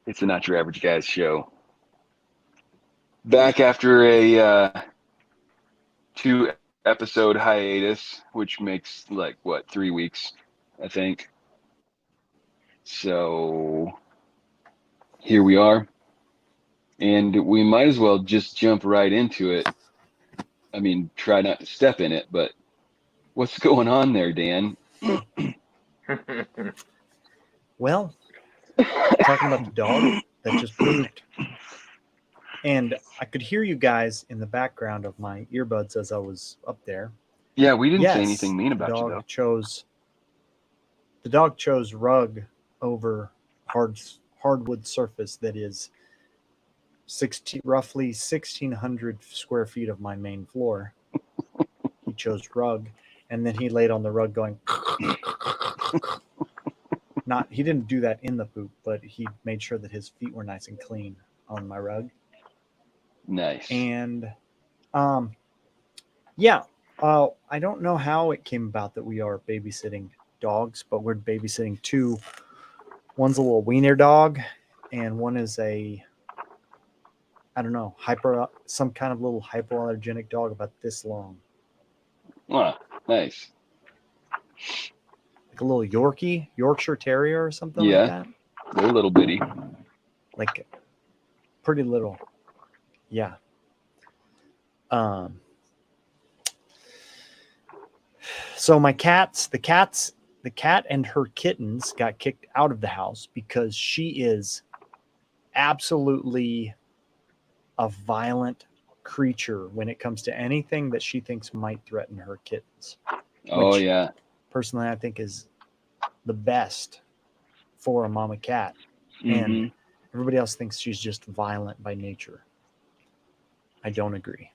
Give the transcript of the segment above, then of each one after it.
It's the Not Your Average Guys show. Back after a 2 episode hiatus, which makes like what, 3 weeks, I think. So here we are, and we might as well just jump right into it. I mean, try not to step in it, but what's going on there, Dan? Well, talking about the dog that just pooped. And I could hear you guys in the background of my earbuds as I was up there. Yeah, we didn't say Yes, anything mean the about you dog though. chose the dog chose rug over hardwood surface that is roughly 1,600 square feet of my main floor. He chose rug, and then he laid on the rug going. Not he didn't do that in the poop, but he made sure that his feet were nice and clean on my rug. Nice. And um, yeah, I don't know how it came about that we are babysitting dogs, but we're babysitting two. One's a little wiener dog, and one is a I don't know some kind of little hypoallergenic dog about this long, Ah, nice. like a little Yorkshire Terrier or something like Yeah, that. they're a little bitty. Like pretty little, yeah. Um, so the cat and her kittens got kicked out of the house because she is absolutely a violent creature when it comes to anything that she thinks might threaten her kittens, Oh which yeah. personally I think is the best for a mama cat. And Mm-hmm. everybody else thinks she's just violent by nature. I don't agree.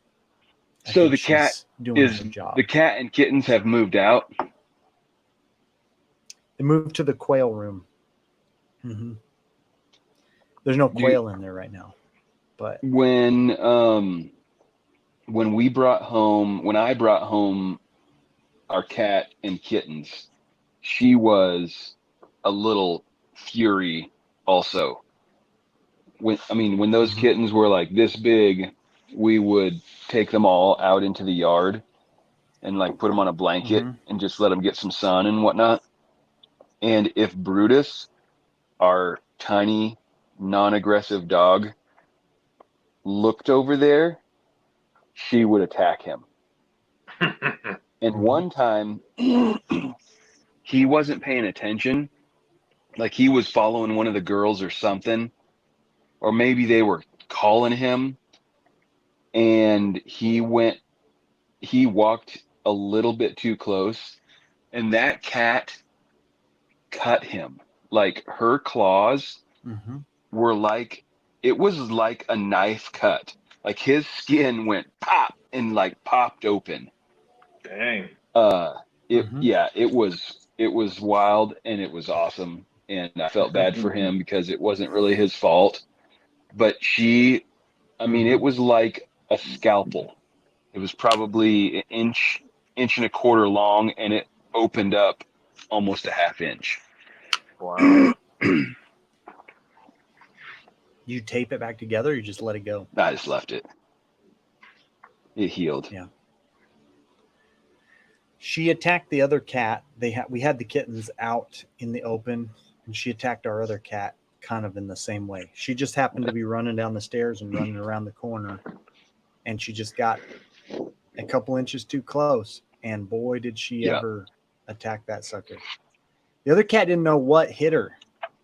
I So think the cat she's doing is her job. the cat and kittens have moved out. They moved to the quail room. Mm-hmm. There's no Do quail in there right now, but when when I brought home our cat and kittens, she was a little fury also. When those mm-hmm. kittens were like this big, we would take them all out into the yard and like put them on a blanket Mm-hmm. and just let them get some sun and whatnot. And if Brutus, our tiny, non-aggressive dog, looked over there, she would attack him. And Mm-hmm. one time, he wasn't paying attention. Like he was following one of the girls or something, or maybe they were calling him, and he walked a little bit too close, and that cat cut him. Like her claws Mm-hmm. were like, it was like a knife cut. Like his skin went pop and like popped open. Dang. Uh, Mm-hmm. it was wild and it was awesome, and I felt bad for him because it wasn't really his fault. But Mm-hmm. it was like a scalpel. It was probably an inch and a quarter long, and it opened up almost a half inch. Wow. You tape it back together, or you just let it go. I just left it. It healed. Yeah. She attacked the other cat. We had the kittens out in the open, and she attacked our other cat kind of in the same way. She just happened to be running down the stairs and running around the corner, and she just got a couple inches too close. And boy, did she Yeah. ever attack that sucker. The other cat didn't know what hit her.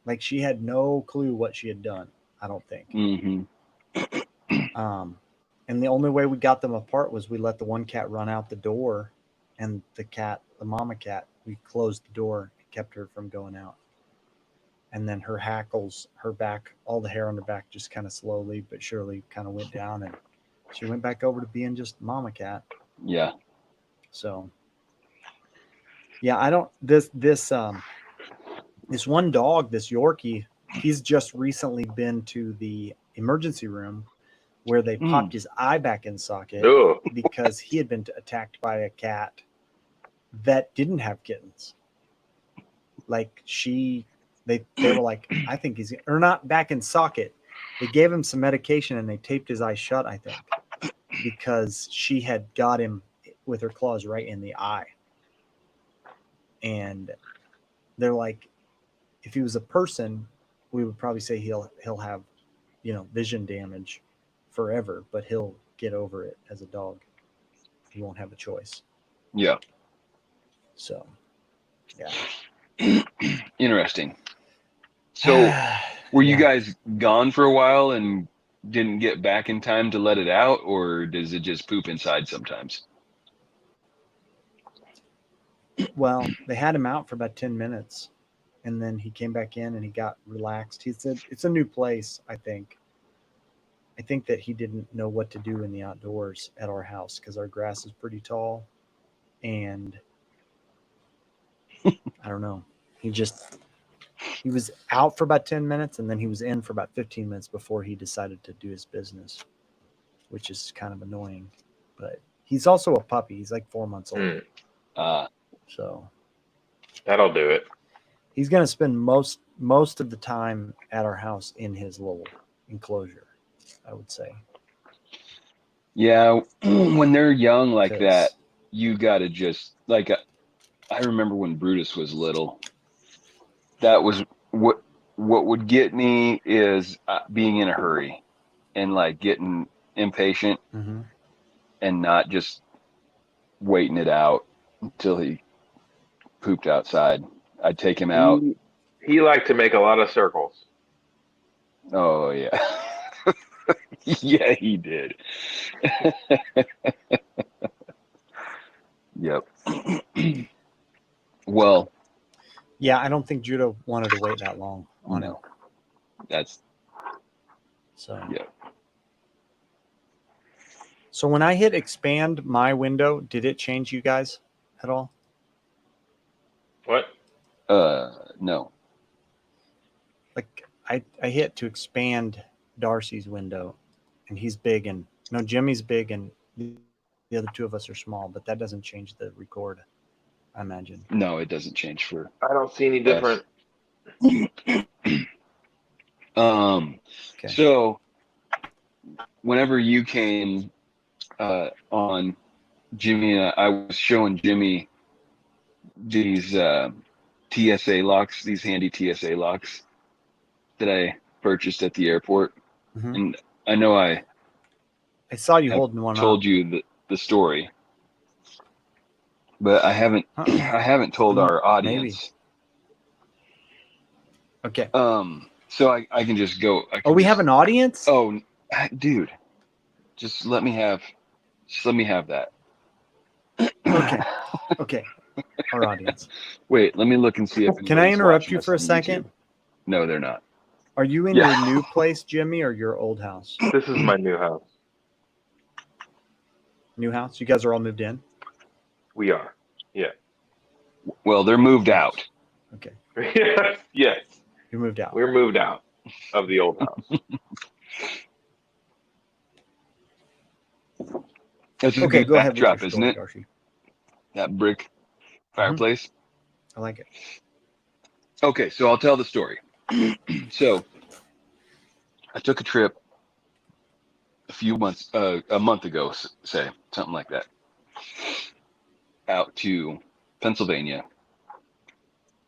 Like she had no clue what she had done, I don't think. Mm-hmm. Um, and the only way we got them apart was we let the one cat run out the door, and the mama cat, we closed the door and kept her from going out. And then her hackles, her back, all the hair on her back just kind of slowly but surely kind of went down, and she went back over to being just mama cat. Yeah. So yeah, I don't this one dog, this Yorkie, he's just recently been to the emergency room where they Mm. popped his eye back in socket Ugh. because he had been attacked by a cat that didn't have kittens. Like she They were like, I think he's, or not back in socket. They gave him some medication and they taped his eyes shut, I think, because she had got him with her claws right in the eye. And they're like, if he was a person, we would probably say he'll have, vision damage forever, but he'll get over it as a dog. He won't have a choice. Yeah. So, yeah. Interesting. So were you Yeah. guys gone for a while and didn't get back in time to let it out, or does it just poop inside sometimes? Well, they had him out for about 10 minutes and then he came back in and he got relaxed. He said it's a new place, I think. I think that he didn't know what to do in the outdoors at our house because our grass is pretty tall. And I don't know. He was out for about 10 minutes and then he was in for about 15 minutes before he decided to do his business, which is kind of annoying. But he's also a puppy. He's like 4 months old. So That'll do it. he's going to spend most of the time at our house in his little enclosure, I would say. Yeah, when they're young like 'Cause- that, you gotta just like I remember when Brutus was little. That was what would get me is being in a hurry and like getting impatient Mhm. and not just waiting it out until he pooped outside. I'd take him out. He liked to make a lot of circles. Oh yeah. Yeah, he did. Yep. Well, Yeah, I don't think Judo wanted to wait that long on no. it. That's So yeah. So when I hit expand my window, did it change you guys at all? What? No. Like I hit to expand Darcy's window, and he's big, and no, Jimmy's big, and the other two of us are small, but that doesn't change the record, I imagine. No, it doesn't change for I don't see any different. Okay. So whenever you came on, Jimmy and I was showing Jimmy these TSA locks, these handy TSA locks that I purchased at the airport. Mhm. And I know I saw you have holding one told up. you the story, but I haven't I haven't told our audience. Okay. So I can just go. We have an audience? Oh, dude, just let me have that. Okay. Okay. Our audience. Wait, let me look and see if. Can I anybody's interrupt watching you us for a on second? YouTube. No, they're not. Are you in Yeah. your new place, Jimmy, or your old house? This is my new house. New house? You guys are all moved in? We are. Yeah. Well, they're moved out. Okay. Yes. Yes. You moved out. We're moved out of the old house. That's a Okay, good go ahead with your backdrop, isn't story, it? Darcy. That brick fireplace. I like it. Okay, so I'll tell the story. So I took a trip a month ago, say something like that, out to Pennsylvania.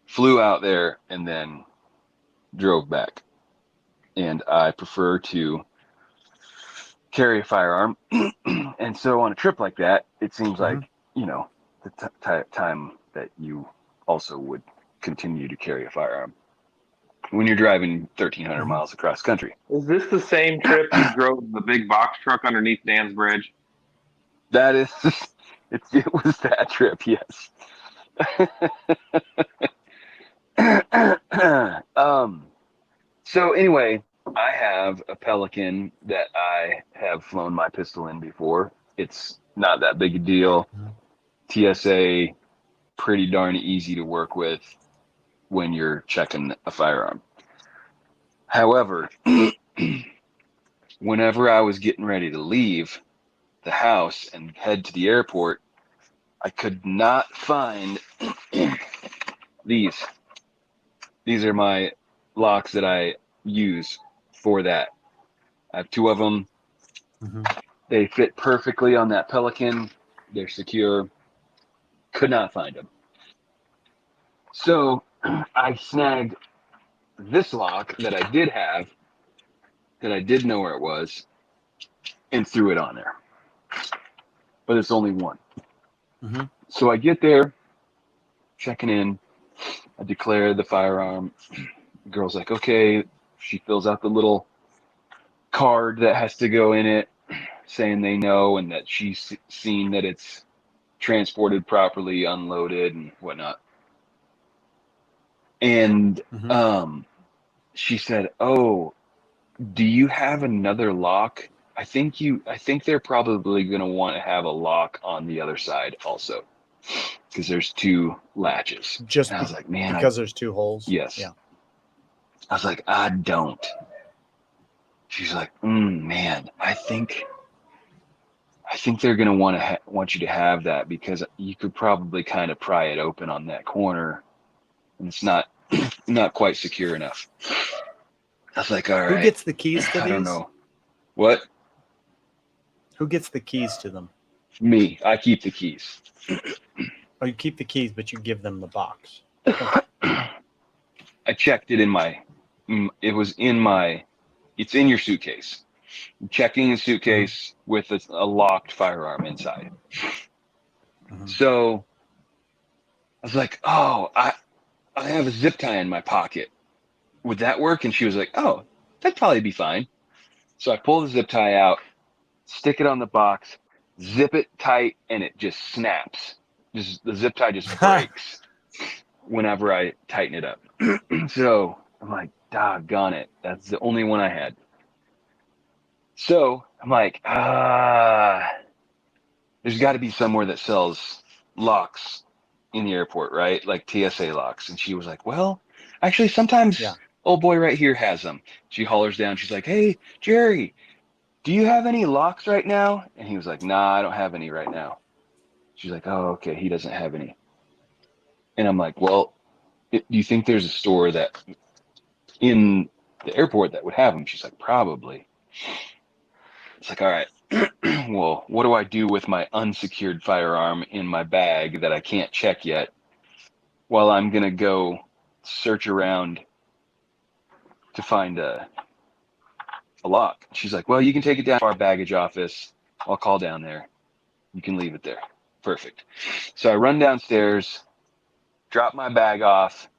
Flew out there and then drove back. And I prefer to carry a firearm. And so on a trip like that, it seems like, the time that you also would continue to carry a firearm when you're driving 1,300 miles across country. Is this the same trip you drove the big box truck underneath Dan's bridge? That is, it was that trip, yes. So anyway, I have a Pelican that I have flown my pistol in before. It's not that big a deal. TSA, pretty darn easy to work with when you're checking a firearm. However, whenever I was getting ready to leave the house and head to the airport, I could not find these. these are my locks that I use for that. I have 2 of them. Mhm. They fit perfectly on that Pelican. They're secure. Could not find them. So I snagged this lock that I did have, that I did know where it was, and threw it on there. But it's only one. Mhm. So I get there, checking in. I declare the firearm. The girl's like, okay. She fills out the little card that has to go in it, saying they know and that she's seen that it's transported properly, unloaded, and whatnot. And Mhm. she said, "Oh, do you have another lock? I think they're probably going to want to have a lock on the other side also, because there's 2 latches." Just And I was like, "Man, because there's 2 holes. yes." Yeah. I was like, "I don't." She's like, "Man, I think they're going to want you to have that because you could probably kind of pry it open on that corner, and it's not quite secure enough." I was like, "All Who right, gets the keys to I don't these? know what." Who gets the keys to them? Me, I keep the keys. Oh, you keep the keys, but you give them the box. Okay. I checked it in my. It was in my. It's in your suitcase. Checking the Mhm. suitcase with a locked firearm inside. Mhm. So I was like, "Oh, I have a zip tie in my pocket. Would that work?" And she was like, "Oh, that'd probably be fine." So I pull the zip tie out, stick it on the box, zip it tight, and it just snaps. Just the zip tie just breaks whenever I tighten it up. So I'm like, doggone it. That's the only one I had. So I'm like, there's got to be somewhere that sells locks in the airport, right? Like TSA locks. And she was like, well, actually, Yeah. sometimes old boy right here has them. She hollers down. She's like, hey, Jerry, do you have any locks right now? And he was like, nah, I don't have any right now. She's like, oh, okay, he doesn't have any. And I'm like, well, do you think there's a store that in the airport that would have them? She's like, probably. It's like, all right, well, what do I do with my unsecured firearm in my bag that I can't check yet? Well, I'm going to go search around to find a lock. She's like, well, you can take it down to our baggage office. I'll call down there. You can leave it there. Perfect. So I run downstairs, drop my bag off,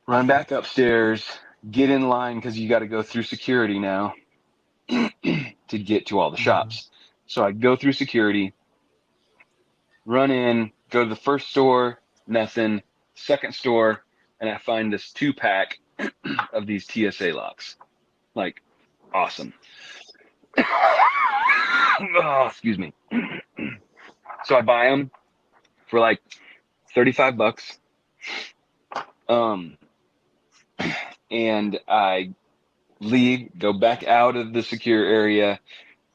run back upstairs, get in line because you got to go through security now to get to all the Mhm. shops. So I go through security, run in, go to the first store, nothing. Second store, and I find this 2-pack of these TSA locks. Like, awesome. Oh, excuse me. So I buy them for like $35. Um, and I leave, go back out of the secure area,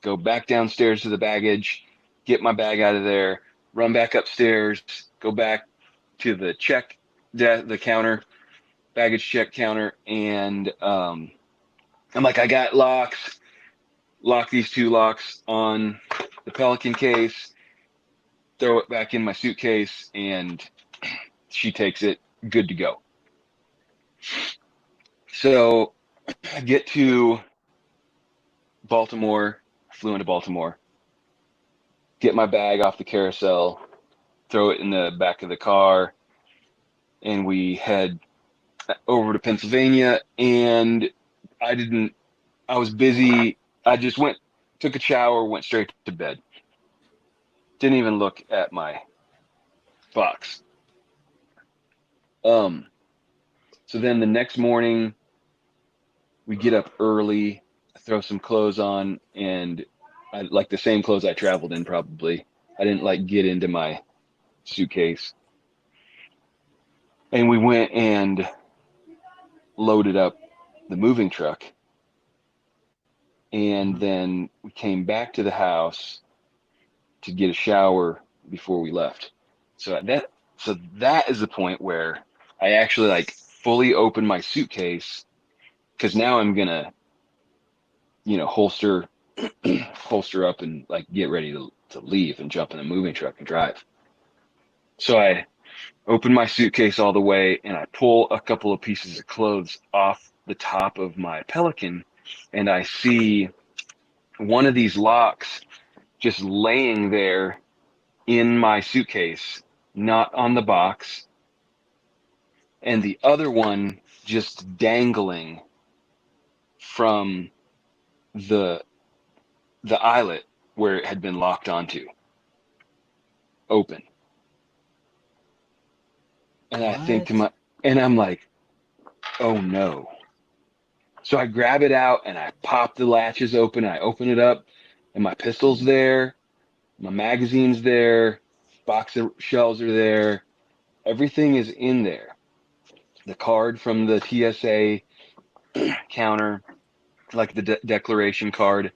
go back downstairs to the baggage, get my bag out of there, run back upstairs, go back to the the counter, baggage check counter, and I'm like, I got locks. Lock these 2 locks on the Pelican case, throw it back in my suitcase, and she takes it, good to go. So I get to Baltimore, flew into Baltimore, get my bag off the carousel, throw it in the back of the car, and we head over to Pennsylvania. And I was busy. I just took a shower, went straight to bed. Didn't even look at my box. Um, so then the next morning, we get up early, I throw some clothes on, and I like the same clothes I traveled in probably. I didn't like get into my suitcase. And we went and loaded up the moving truck. And Mhm. then we came back to the house to get a shower before we left. So that is the point where I actually like fully open my suitcase because now I'm gonna, holster up and like get ready to leave and jump in the moving truck and drive. So I open my suitcase all the way and I pull a couple of pieces of clothes off the top of my Pelican, and I see one of these locks just laying there in my suitcase, not on the box, and the other one just dangling from the eyelet where it had been locked onto, open. And I think to I'm like, oh no. So I grab it out and I pop the latches open. I open it up, and my pistol's there, my magazine's there, box of shells are there. Everything is in there. The card from the TSA counter, like the declaration card,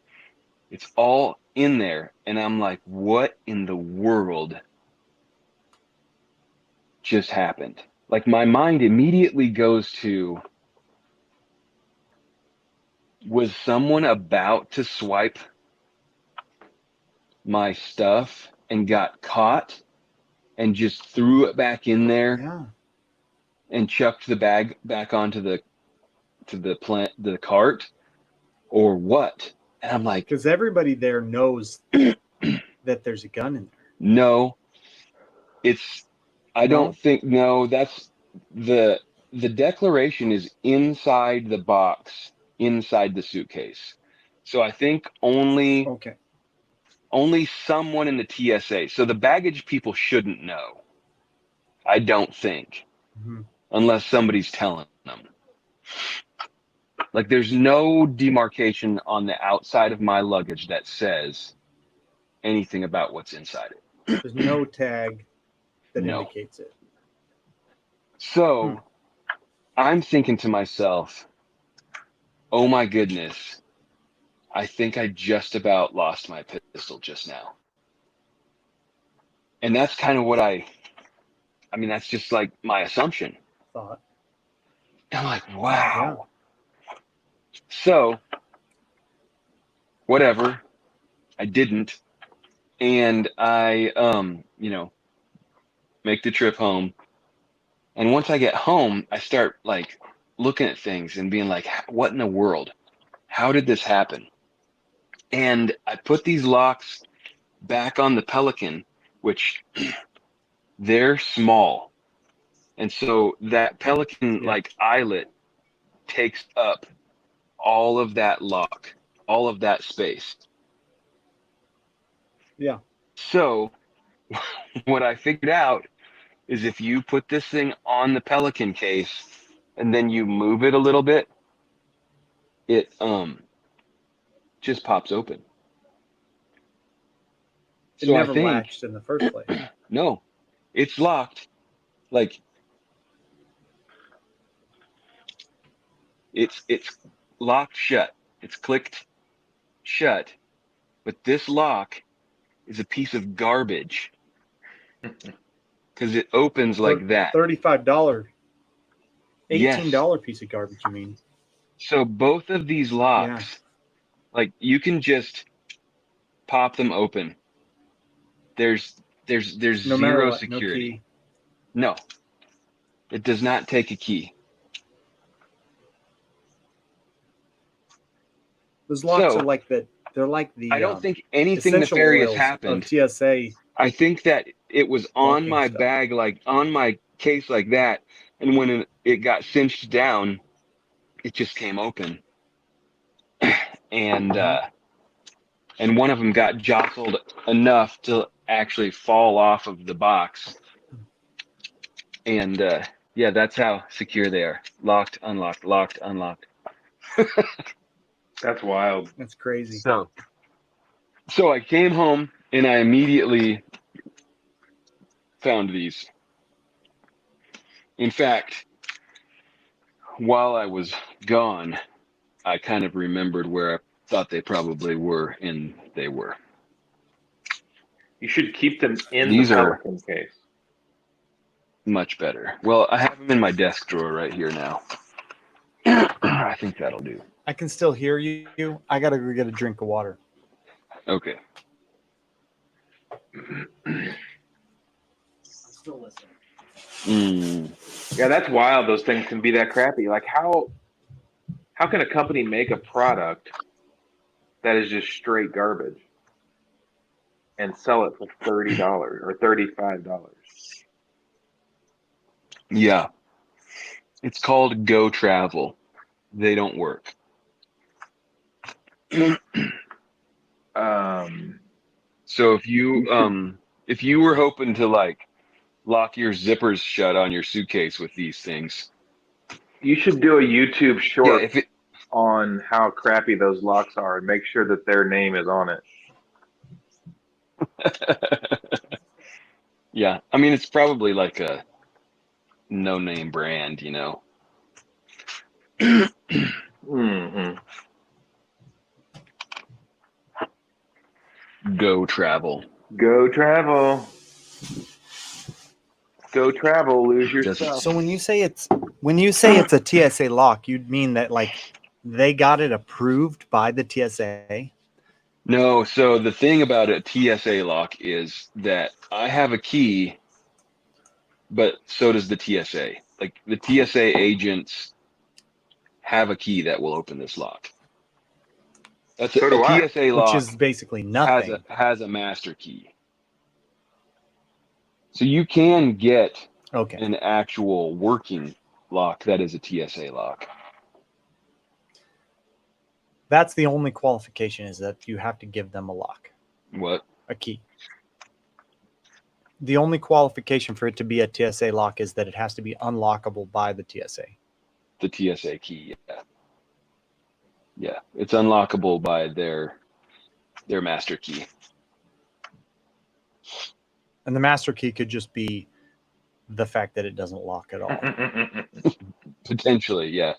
it's all in there. And I'm like, what in the world just happened? Like my mind immediately goes to, was someone about to swipe my stuff and got caught and just threw it back in there Yeah. and chucked the bag back onto the cart, or what? And I'm like, Because everybody there knows that there's a gun in there. no, I No? don't think, no, that's the declaration is inside the box, inside the suitcase. So I think only Okay. someone in the TSA. So the baggage people shouldn't know. I don't think, Mm-hmm. unless somebody's telling them. Like there's no demarcation on the outside of my luggage that says anything about what's inside it. There's no tag that No. indicates it. So I'm thinking to myself, oh my goodness, I think I just about lost my pistol just now. And that's kind of what that's just like my assumption. Thought. I'm like, wow. Yeah. So, whatever, I didn't. And I, make the trip home. And once I get home, I start like looking at things and being like, what in the world? How did this happen? And I put these locks back on the Pelican, which they're small. And so that Pelican like eyelet takes up all of that lock, all of that space. Yeah. So what I figured out is if you put this thing on the Pelican case and then you move it a little bit, it just pops open. It never latched in the first place. No, it's locked. Like it's locked shut. It's clicked shut. But this lock is a piece of garbage because it opens like that. $35, $18 piece of garbage. You mean? So both of these locks, like you can just pop them open. There's no zero security. No, it does not take a key. Those locks are like the. They're like the. I don't think anything nefarious happened. Of TSA. I think that it was on my bag, like on my case, like that, and when it got cinched down, it just came open, and one of them got jostled enough to actually fall off of the box, and that's how secure they are. Locked, unlocked, locked, unlocked. That's wild. That's crazy. So I came home and I immediately found these. In fact, while I was gone, I kind of remembered where I thought they probably were, and they were. You should keep them in the Pelican case. Much better. Well, I have them in my desk drawer right here now. I think that'll do. I can still hear you. I gotta go get a drink of water. Okay. I'm still listening. Yeah, that's wild. Those things can be that crappy. Like how can a company make a product that is just straight garbage and sell it for $30 or $35? Yeah. It's called Go Travel. They don't work. So if you were hoping to like lock your zippers shut on your suitcase with these things, You should do a YouTube yeah, short if it on how crappy those locks are and make sure that their name is on it. yeah, I mean it's probably like a no-name brand, you know. Mm-hmm. Go Travel. Go travel. Go travel. Lose your Doesn't stuff. So when you say it's a TSA lock, you'd mean that like they got it approved by the TSA? No, so the thing about a TSA lock is that I have a key, but so does the TSA. Like the TSA agents have a key that will open this lock. That's So do I. a TSA Which lock is basically has nothing. a master key. So you can get Okay. an actual working lock that is a TSA lock. That's the only qualification, is that you have to give them a lock, What? a key. The only qualification for it to be a TSA lock is that it has to be unlockable by the TSA. The TSA key, yeah. Yeah, it's unlockable by their master key. And the master key could just be the fact that it doesn't lock at all. Potentially, yeah.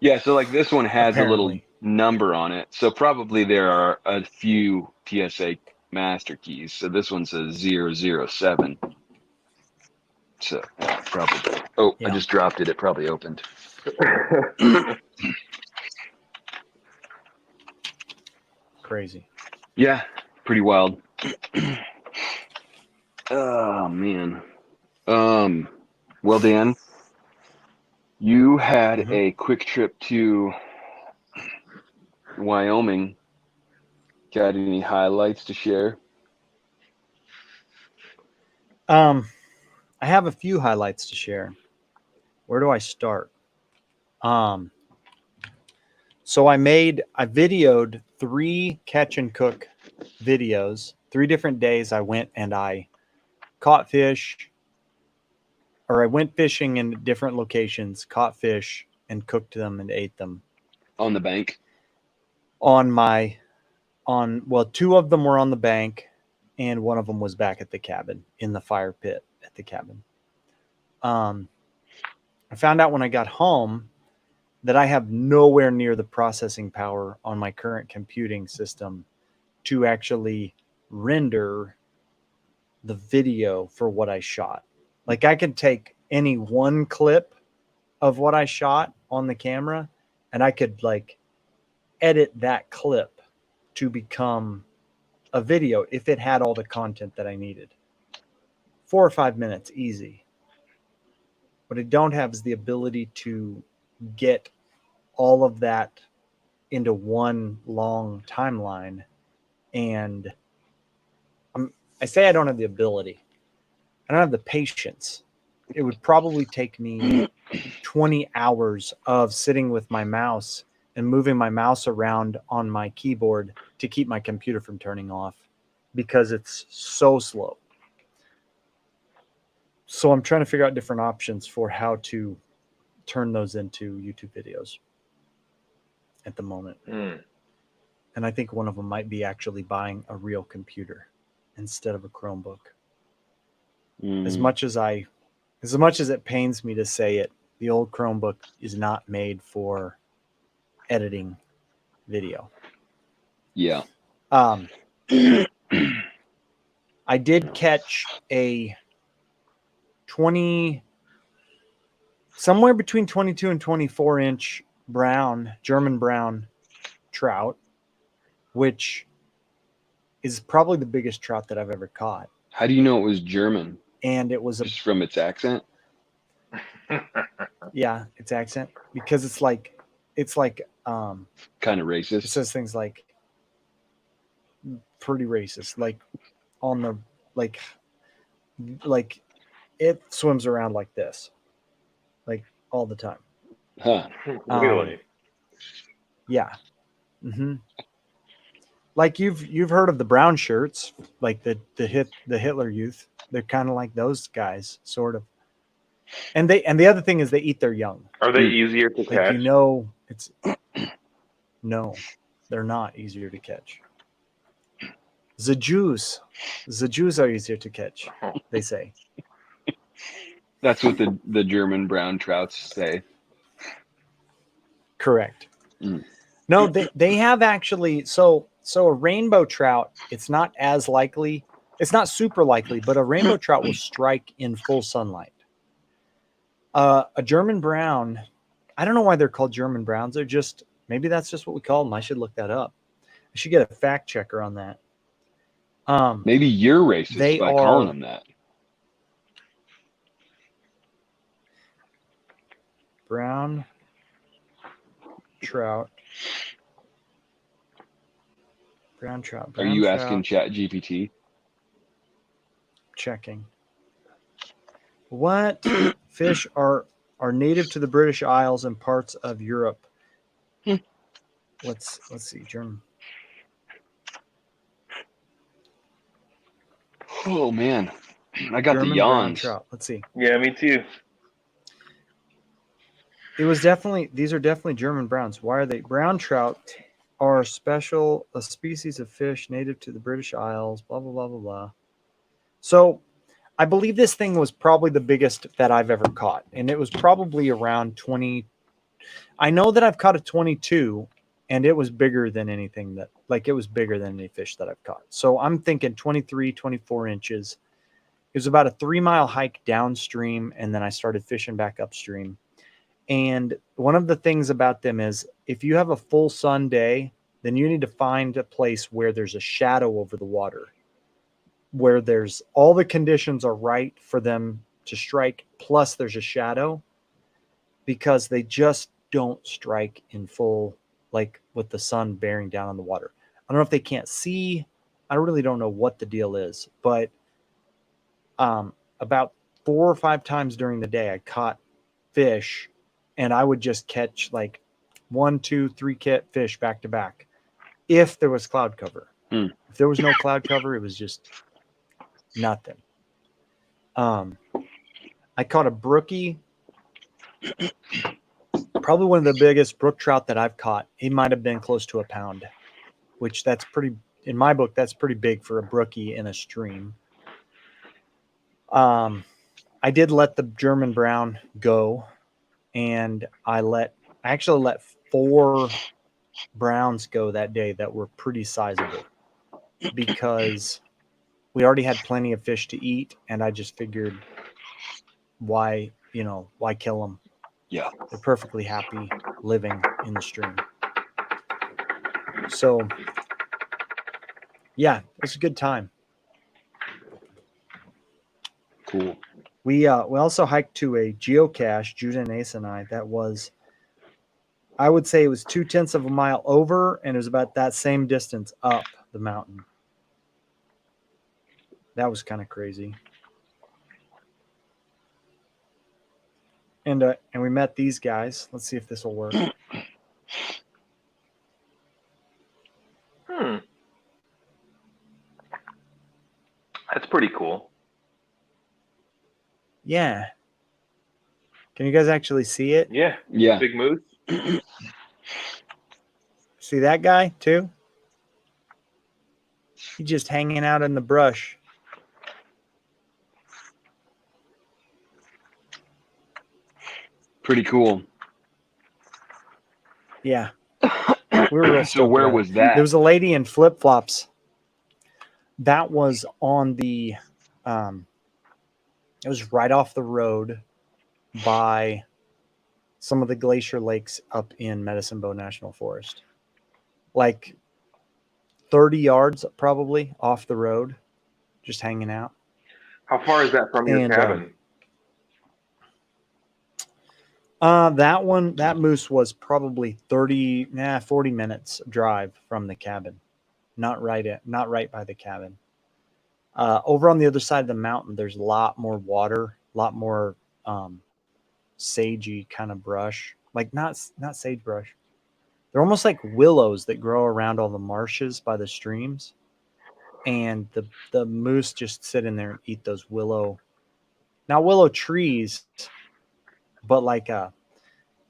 Yeah, so like this one has a little Apparently. number on it. So probably there are a few TSA master keys. So this one says 007. So probably. Oh, Yeah. I just dropped it. It probably opened. Crazy. Yeah, pretty wild. Oh man. Well, Dan, you had Mhm. a quick trip to Wyoming. Got any highlights to share? I have a few highlights to share. Where do I start? So I videoed 3 catch and cook videos. 3 different days I went and I caught fish, or I went fishing in different locations, caught fish and cooked them and ate them On the bank? well, 2 of them were on the bank and one of them was back at the cabin in the fire pit at the cabin. I found out when I got home that I have nowhere near the processing power on my current computing system to actually render the video for what I shot. Like I could take any one clip of what I shot on the camera and I could like edit that clip to become a video if it had all the content that I needed. 4 or 5 minutes, easy. What I don't have is the ability to get all of that into one long timeline. And I say I don't have the ability. I don't have the patience. It would probably take me 20 hours of sitting with my mouse and moving my mouse around on my keyboard to keep my computer from turning off because it's so slow. So I'm trying to figure out different options for how to turn those into YouTube videos at the moment. And I think one of them might be actually buying a real computer instead of a Chromebook. As much as it pains me to say it, the old Chromebook is not made for editing video. Yeah. I did catch a 20, somewhere between 22 and 24-inch brown, German brown trout, which is probably the biggest trout that I've ever caught. How do you know it was German? And it was a, Just from its accent? yeah, its accent, because it's like Kind of it racist. says things like pretty racist, like on the like it swims around like this, like all the time. Huh. Really? Yeah. Mm-hmm. Like you've heard of the brown shirts, like the Hitler Youth. They're kind of like those guys, sort of. And the other thing is they eat their young. Are they easier to Like catch? it's no, they're not easier to catch. The Jews are easier to catch, they say. That's what the German brown trouts say. Correct. Mm. No, they have actually, so a rainbow trout, it's not as likely, it's not super likely, but a rainbow trout will strike in full sunlight. A German brown, I don't know why they're called German browns. They're just, maybe that's just what we call them. I should look that up. I should get a fact checker on that. Maybe you're racist They by are- calling them that. Brown trout. Brown trout. Are Brown you trout. asking ChatGPT? Checking. What fish are native to the British Isles and parts of Europe? Let's see, German. Oh man, I got German the brown yawns. trout. Let's see. Yeah, me too. These are definitely German browns. Why are they? Brown trout are a species of fish native to the British Isles, blah, blah, blah, blah, blah. So I believe this thing was probably the biggest that I've ever caught. And it was probably around 20. I know that I've caught a 22, and it was bigger than anything it was bigger than any fish that I've caught. So I'm thinking 23, 24 inches. It was about a 3-mile hike downstream, and then I started fishing back upstream. And one of the things about them is if you have a full sun day, then you need to find a place where there's a shadow over the water, where there's all the conditions are right for them to strike, plus there's a shadow, because they just don't strike in full, like with the sun bearing down on the water. I don't know if they can't see. I really don't know what the deal is, but about 4 or 5 times during the day, I caught fish. And I would just catch like 1, 2, 3 fish back to back if there was cloud cover. If there was no cloud cover, it was just nothing. I caught a brookie, probably one of the biggest brook trout that I've caught. He might have been close to a pound, which that's pretty, in my book, that's pretty big for a brookie in a stream. I did let the German brown go. And I actually let 4 browns go that day that were pretty sizable, because we already had plenty of fish to eat, and I just figured why kill them? Yeah. They're perfectly happy living in the stream. So yeah, it's a good time. Cool. We also hiked to a geocache, Judah and Ace and I, that was, I would say it was 0.2 of a mile over, and it was about that same distance up the mountain. That was kind of crazy. And we met these guys. Let's see if this will work. That's pretty cool. Yeah. Can you guys actually see it? Yeah. Yeah. Big moose. See that guy too? He's just hanging out in the brush. Pretty cool. Yeah. We were real So where stoked about was it. that? There was a lady in flip-flops. That was on the It was right off the road by some of the glacier lakes up in Medicine Bow National Forest. Like 30 yards probably off the road, just hanging out. How far is that from your And, cabin? That moose was probably 40 minutes drive from the cabin. Not right by the cabin. Over on the other side of the mountain, there's a lot more water, a lot more sagey kind of brush. Like not sagebrush. They're almost like willows that grow around all the marshes by the streams. And the moose just sit in there and eat those willow trees, but like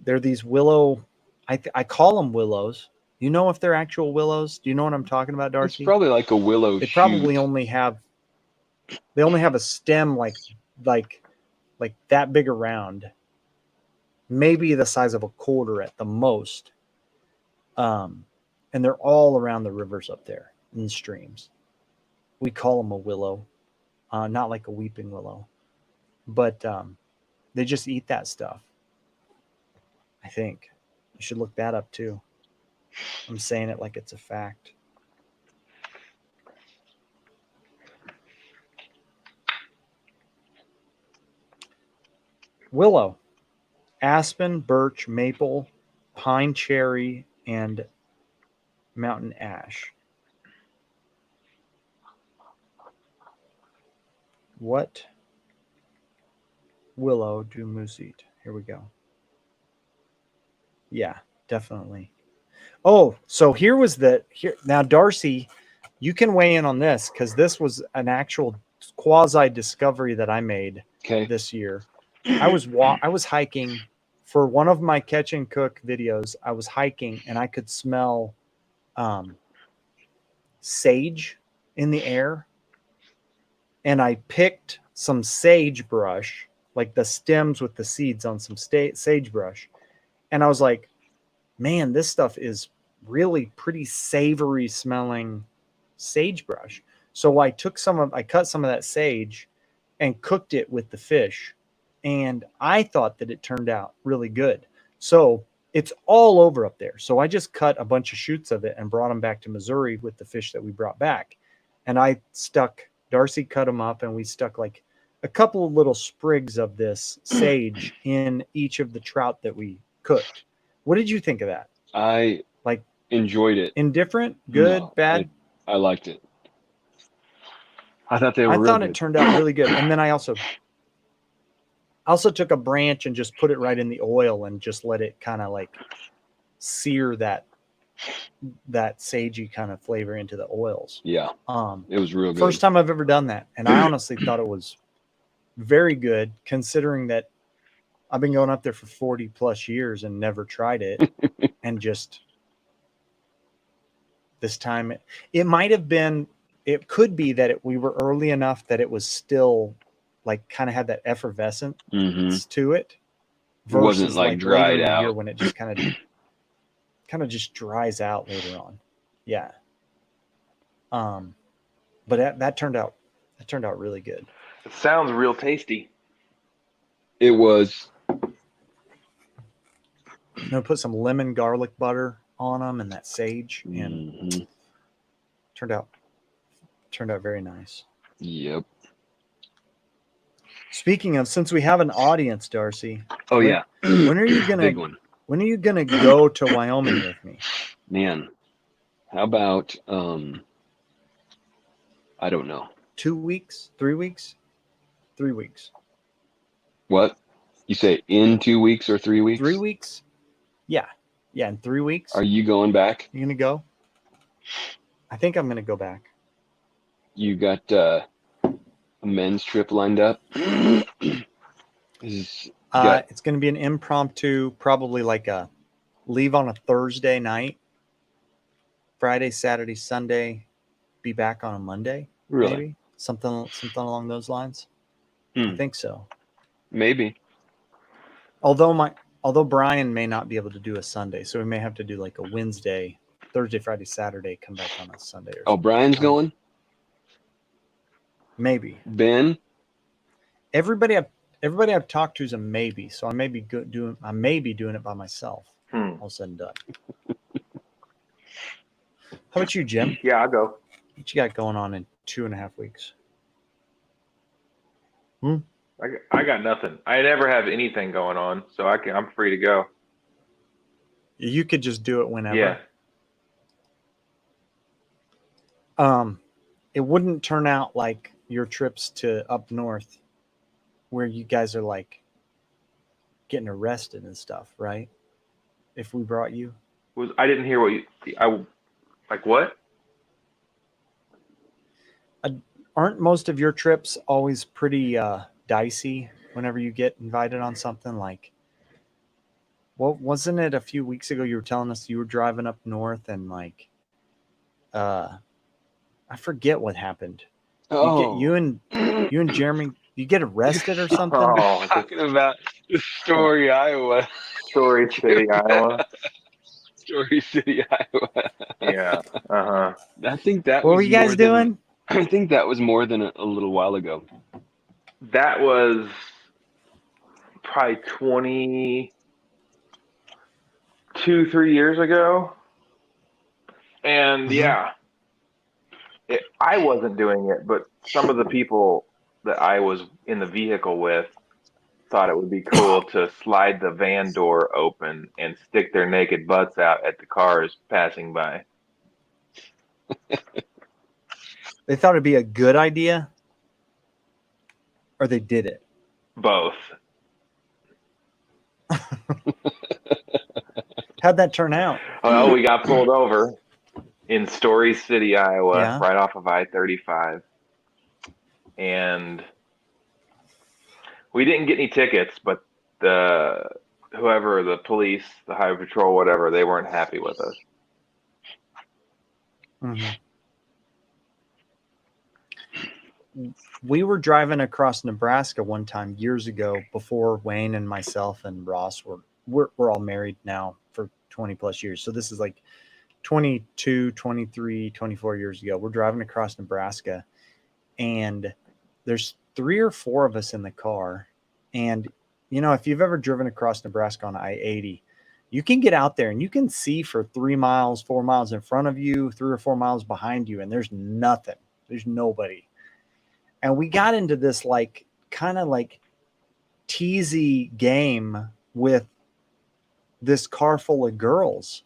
they're these willow. I call them willows. You know if they're actual willows? Do you know what I'm talking about, Darcy? It's probably like a willow They shoot. probably only have a stem like that big around, maybe the size of a quarter at the most. And they're all around the rivers up there in the streams. We call them a willow, not like a weeping willow, but they just eat that stuff. I think you should look that up too. I'm saying it like it's a fact. Willow, aspen, birch, maple, pine, cherry, and mountain ash. What willow do moose eat? Here we go. Yeah, definitely. Oh, so here now, Darcy, you can weigh in on this because this was an actual quasi discovery that I made this year. I was hiking for one of my catch and cook videos. I was hiking and I could smell sage in the air. And I picked some sagebrush, like the stems with the seeds on some sagebrush. And I was like, man, this stuff is really pretty savory smelling sagebrush. So I cut some of that sage and cooked it with the fish. And I thought that it turned out really good. So it's all over up there. So I just cut a bunch of shoots of it and brought them back to Missouri with the fish that we brought back. And Darcy cut them up and we stuck like a couple of little sprigs of this sage in each of the trout that we cooked. What did you think of that? I enjoyed it. Indifferent? Good? No, bad? I liked it. I thought they were really good. It turned out really good. And then I also took a branch and just put it right in the oil and just let it kind of like sear that sagey kind of flavor into the oils. Yeah. It was real good. First time I've ever done that. And I honestly thought it was very good considering that I've been going up there for 40 plus years and never tried it. And just this time it could be that we were early enough that it was still like kind of had that effervescence to it. It wasn't like dried out when it just kind of just dries out later on. Yeah. But that turned out really good. It sounds real tasty. It was. I'm gonna put some lemon garlic butter on them and that sage, and turned out very nice. Yep. Speaking of, since we have an audience, Darcy. Oh yeah. When are you gonna? Big one. When are you gonna go to Wyoming with me? Man, how about I don't know. 2 weeks? 3 weeks? 3 weeks. What? You say in 2 weeks or 3 weeks? 3 weeks? Yeah. Yeah, in 3 weeks. Are you going back? You gonna go? I think I'm gonna go back. You got a men's trip lined up? It's gonna be an impromptu, probably like a leave on a Thursday night, Friday, Saturday, Sunday, be back on a Monday. Really? Maybe something along those lines. I think so. Maybe. Although Brian may not be able to do a Sunday, so we may have to do like a Wednesday, Thursday, Friday, Saturday, come back on a Sunday. Oh, Brian's going? Maybe. Ben? everybody I've talked to is a maybe. So I may be doing it by myself. All said and done. How about you, Jim? Yeah, I'll go. What you got going on in 2.5 weeks? I got nothing. I never have anything going on, so I'm free to go. You could just do it whenever. Yeah. It wouldn't turn out like your trips to up north where you guys are like getting arrested and stuff, right? If we brought you. I didn't hear what like what? Aren't most of your trips always pretty dicey whenever you get invited on something like, well, wasn't it a few weeks ago you were telling us you were driving up north and like, I forget what happened. You and Jeremy, you get arrested or something? Oh, Talking about the Story, Iowa. Story City, Iowa. Story City, Iowa. Yeah. Uh-huh. I think that What was were you guys doing? I think that was more than a little while ago. That was probably 3 years ago. And yeah, I wasn't doing it, but some of the people that I was in the vehicle with thought it would be cool to slide the van door open and stick their naked butts out at the cars passing by. They thought it'd be a good idea, or they did it? Both. How'd that turn out? Well, we got pulled over in Story City, Iowa, Yeah. right off of I-35. And we didn't get any tickets, but the police, the highway patrol, whatever, they weren't happy with us. Mm-hmm. We were driving across Nebraska one time years ago before Wayne and myself and Ross we're all married now for 20 plus years. So this is like 22, 23, 24 years ago. We're driving across Nebraska and there's 3 or 4 of us in the car. And, you know, if you've ever driven across Nebraska on I-80, you can get out there and you can see for 3 miles, 4 miles in front of you, 3 or 4 miles behind you, and there's nothing. There's nobody. And we got into this like kind of like teasy game with this car full of girls.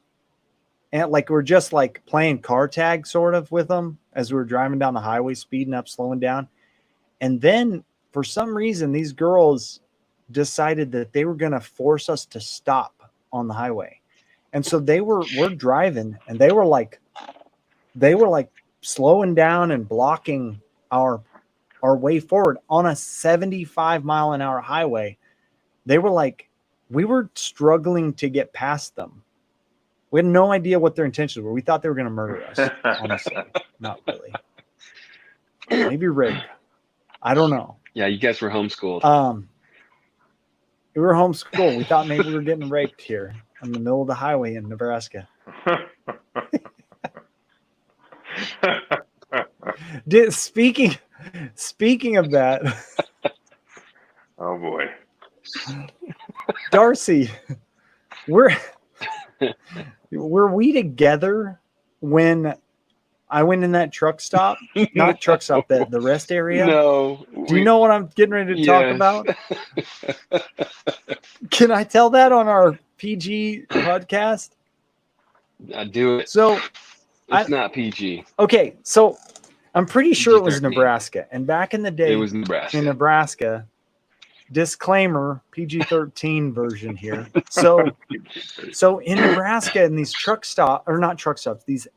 And like we're just like playing car tag sort of with them as we were driving down the highway, speeding up, slowing down. And then for some reason, these girls decided that they were going to force us to stop on the highway. And so we're driving and they were like slowing down and blocking our way forward on a 75 mile an hour highway. They were like, we were struggling to get past them. We had no idea what their intentions were. We thought they were going to murder us. Honestly, not really. Maybe rape. I don't know. Yeah, you guys were homeschooled. We were homeschooled. We thought maybe we were getting raped here in the middle of the highway in Nebraska. Speaking of that, oh boy, Darcy, were we together when I went in that truck stop? Not truck stop, the rest area. No. Do you know what I'm getting ready to talk about? Can I tell that on our PG podcast? Do it. So it's not PG. Okay, so I'm pretty sure it was PG-13. Nebraska. And back in the day, It was Nebraska. in Nebraska, disclaimer, PG-13 version here. So in Nebraska, in these truck stop or not truck stops, these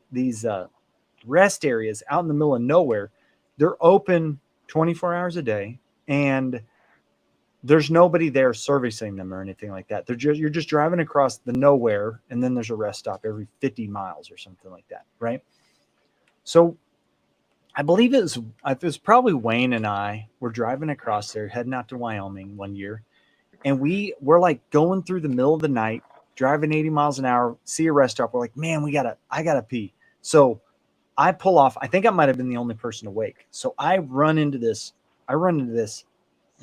rest areas out in the middle of nowhere, they're open 24 hours a day, and there's nobody there servicing them or anything like that. You're just driving across the nowhere, and then there's a rest stop every 50 miles or something like that, right? So I believe it was probably Wayne and I were driving across there, heading out to Wyoming one year, and we were like going through the middle of the night, driving 80 miles an hour, see a rest stop. We're like, man, I gotta pee. So I pull off. I think I might have been the only person awake. So I run into this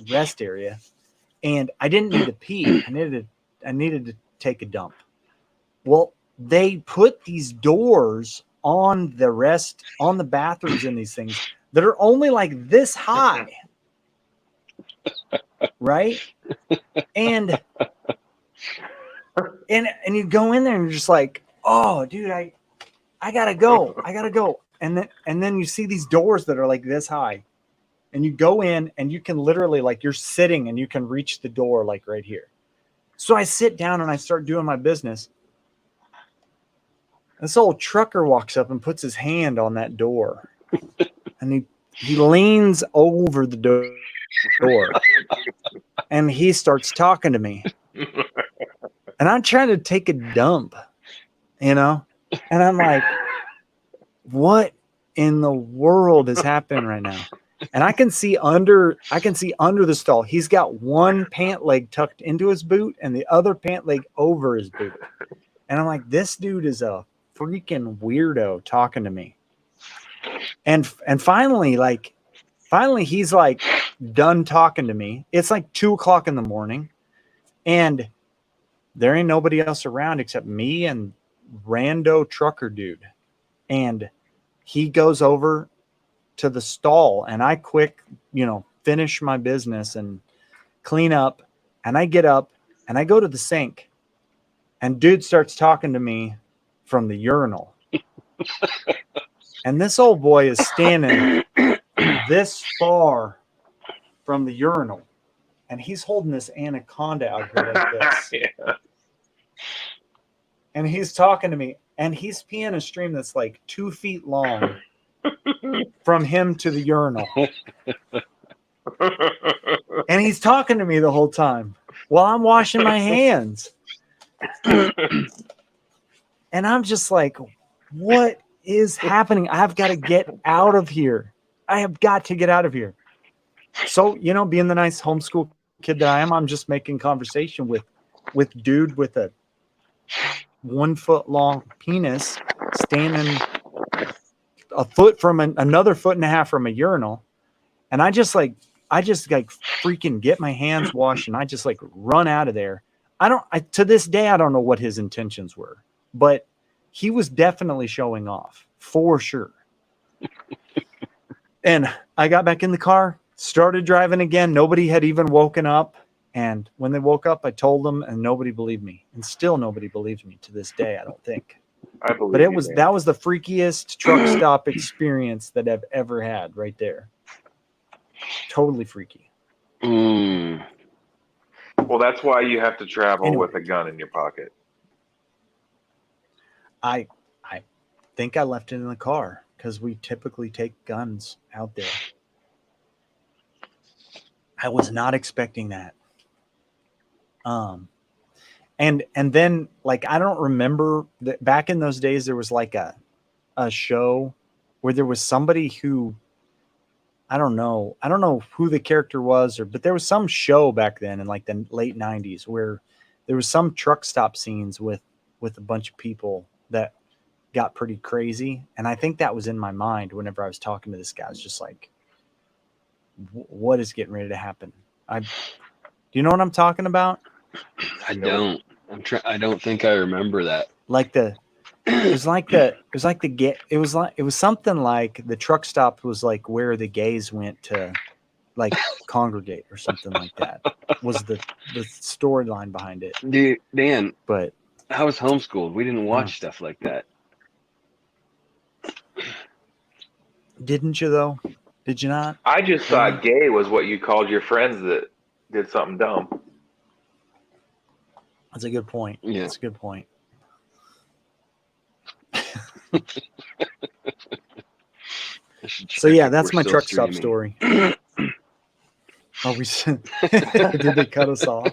rest area, and I didn't need to pee. I needed to take a dump. Well, they put these doors on the bathrooms in these things that are only like this high, right? And you go in there and you're just like, oh, dude, I gotta go. And then you see these doors that are like this high, and you go in and you can literally, like, you're sitting and you can reach the door like right here. So I sit down and I start doing my business. This old trucker walks up and puts his hand on that door, and he leans over the door and he starts talking to me. And I'm trying to take a dump, and I'm like, what in the world is happening right now? And I can see under the stall, he's got one pant leg tucked into his boot and the other pant leg over his boot. And I'm like, this dude is a freaking weirdo talking to me. And finally he's like done talking to me. It's like 2:00 in the morning, and there ain't nobody else around except me and rando trucker dude. And he goes over to the stall, and I quick, finish my business and clean up, and I get up and I go to the sink, and dude starts talking to me from the urinal. And this old boy is standing this far from the urinal, and he's holding this anaconda out here like this. Yeah. And he's talking to me, and he's peeing a stream that's like 2 feet long from him to the urinal. And he's talking to me the whole time while I'm washing my hands. And I'm just like, what is happening? I've got to get out of here. I have got to get out of here. So, being the nice homeschool kid that I am, I'm just making conversation with dude with a 1 foot long penis standing a foot from another 1.5 feet from a urinal. And I just freaking get my hands washed, and I just like run out of there. To this day, I don't know what his intentions were, but he was definitely showing off for sure. And I got back in the car, started driving again. Nobody had even woken up. And when they woke up, I told them, and nobody believed me. And still nobody believes me to this day, I don't think. I believe But you, that man. was the freakiest truck stop experience that I've ever had right there. Totally freaky. Mm. Well, that's why you have to travel Anyway. with a gun in your pocket. I think I left it in the car because we typically take guns out there. I was not expecting that. And then, like, I don't remember that back in those days there was like a show where there was somebody who, I don't know who the character was, but there was some show back then in like the late 90s where there was some truck stop scenes with a bunch of people that got pretty crazy. And I think that was in my mind whenever I was talking to this guy. I was just like, what is getting ready to happen? Do you know what I'm talking about? I don't. I don't think I remember that. It was something like the truck stop was like where the gays went to like congregate or something like that was the storyline behind it. Dude, Dan, But I was homeschooled. We didn't watch stuff like that. didn't you though? Did you not? I just thought gay was what you called your friends that did something dumb. That's a good point. Yeah. That's a good point. So yeah, that's my truck stop story. Oh, did they cut us off?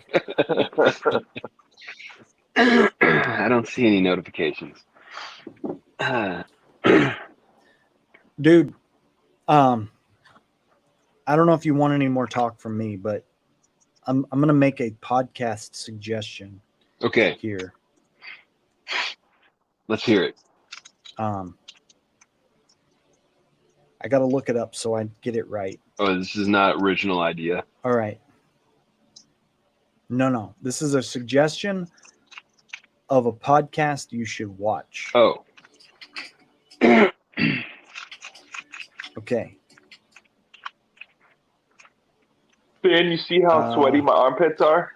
I don't see any notifications. Dude, I don't know if you want any more talk from me, but I'm gonna make a podcast suggestion. Okay, Here. let's hear it. I got to look it up so I get it right. Oh, this is not original idea. All right. No. This is a suggestion of a podcast you should watch. Oh. Okay. Dan, you see how sweaty my armpits are?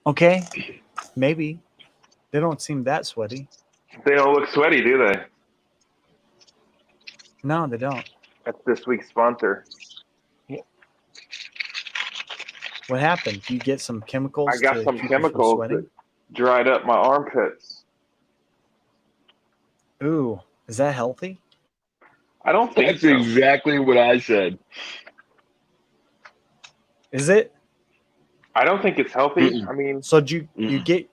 Okay. Maybe. They don't seem that sweaty. They don't look sweaty, do they? No, they don't. That's this week's sponsor. What happened? You get some chemicals? I got to some keep you from chemicals sweating? that dried up my armpits. Ooh, is that healthy? I don't think That's so. exactly what I said. Is it? I don't think it's healthy. Mm-mm. I mean, So did you get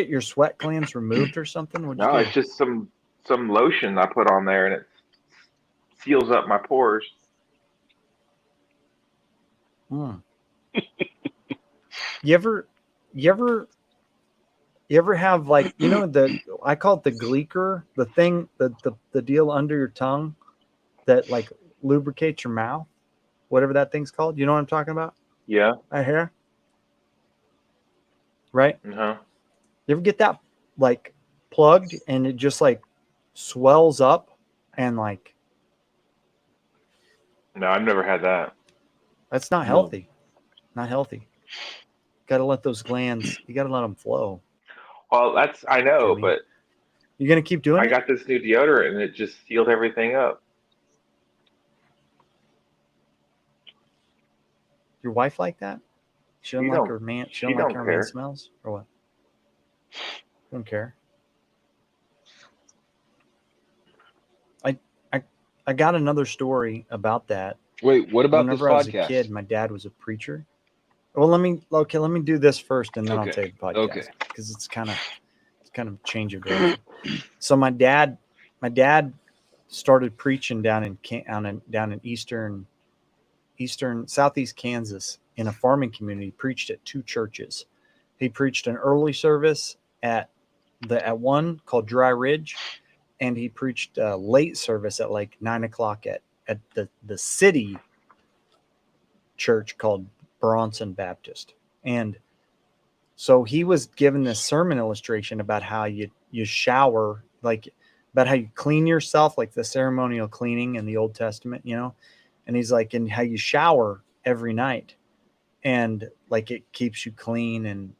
your sweat glands removed or something? What'd you no, do? it's just some lotion I put on there, and it seals up my pores. Hmm. You ever have, like, I call it the gleeker, the thing, the deal under your tongue that like lubricates your mouth, whatever that thing's called. You know what I'm talking about? Yeah. Right here. Right? Uh-huh. You ever get that like plugged and it just like swells up and like No, I've never had that. that's not healthy. Not healthy. Got to let those glands, you got to let them flow. Well, I know, Jimmy. but You're going to keep doing I it? got this new deodorant, and it just sealed everything up. Your wife like that? She don't She like don't- her man. She she don't like don't her man care. smells or what? Don't care. I got another story about that. Wait, what about Whenever this I was podcast? a kid, my dad was a preacher. Well, let me do this first, and then I'll Okay. tell you the podcast. Okay. Because it's kind of change of direction. So my dad started preaching down in eastern southeast Kansas in a farming community. He preached at two churches. He preached an early service at one called Dry Ridge, and he preached a late service at like 9:00 at the city church called Bronson Baptist. And so he was given this sermon illustration about how you shower, like about how you clean yourself, like the ceremonial cleaning in the Old Testament, and he's like, and how you shower every night, and like it keeps you clean, and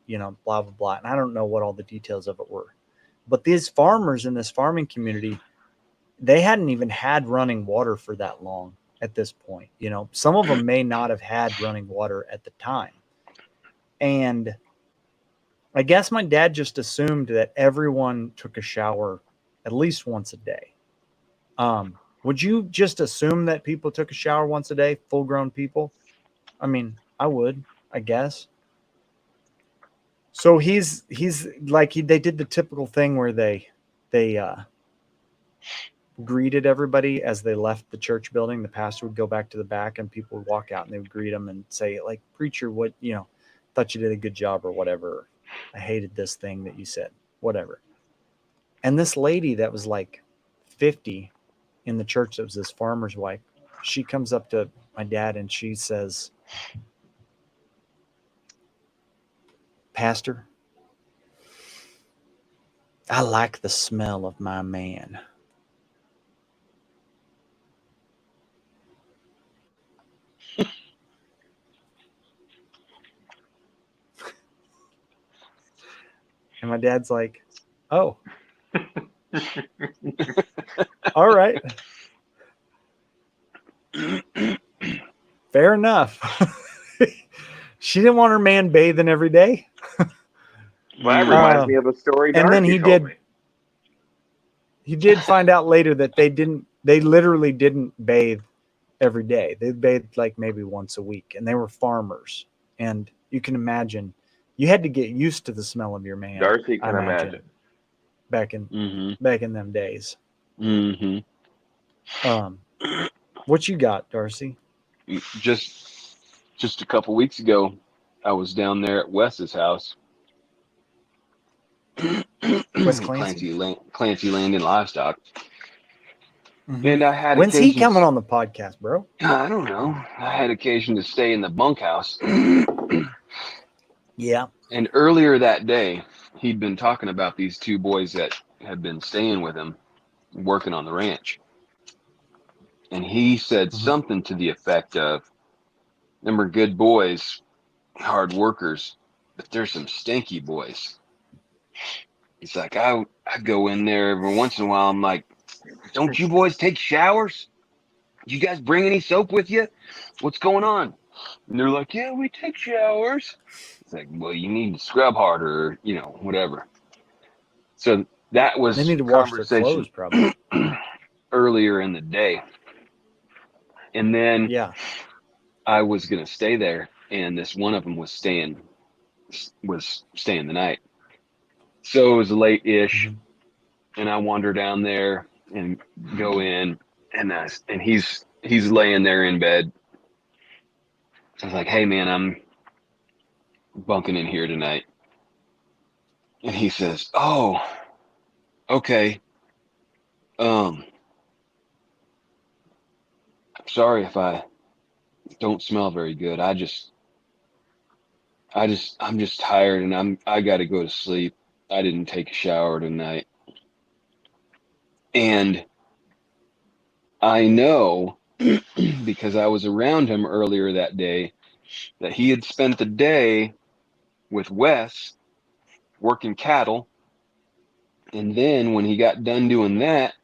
blah blah blah. And I don't know what all the details of it were, but these farmers in this farming community, they hadn't even had running water for that long at this point. Some of them may not have had running water at the time. And I guess my dad just assumed that everyone took a shower at least once a day. Would you just assume that people took a shower once a day, full grown people? I mean, I would, I guess. So he's like, they did the typical thing where they greeted everybody as they left the church building. The pastor would go back to the back, and people would walk out, and they would greet him and say, like, preacher, what, thought you did a good job, or whatever. I hated this thing that you said, whatever. And this lady that was like 50 in the church, that was this farmer's wife, she comes up to my dad and she says, Pastor, I like the smell of my man. And my dad's like, oh, all right. Fair enough. She didn't want her man bathing every day. Well, that reminds me of a story. And then Darcy he told did. me. He did find out later that they literally didn't bathe every day. They bathed like maybe once a week, and they were farmers. And you can imagine, you had to get used to the smell of your man. Darcy I can imagine. back in them days. Mm-hmm. What you got, Darcy? Just a couple weeks ago, I was down there at Wes's house, Wes Clancy. Clancy Land and Livestock. Mhm. And I had When's he occasion coming to- on the podcast, bro? I don't know. I had occasion to stay in the bunkhouse. Yeah. And earlier that day, he'd been talking about these two boys that had been staying with him, working on the ranch. And he said Mhm. something to the effect of, them are good boys, hard workers, but there's some stinky boys. He's like, I go in there every once in a while. I'm like, don't you boys take showers? You guys bring any soap with you? What's going on? And they're like, yeah, we take showers. It's like, well, you need to scrub harder, or, whatever. So that was They need to wash their conversation clothes, probably. earlier in the day. And then Yeah. I was going to stay there, and this one of them was staying the night. So it was late-ish, Mhm. and I wander down there and go in, and he's laying there in bed. I was like, hey, man, I'm bunking in here tonight. And he says, oh, okay. I'm sorry if I don't smell very good. I'm just tired, and I got to go to sleep. I didn't take a shower tonight. And I know because I was around him earlier that day that he had spent the day with Wes working cattle. And then when he got done doing that,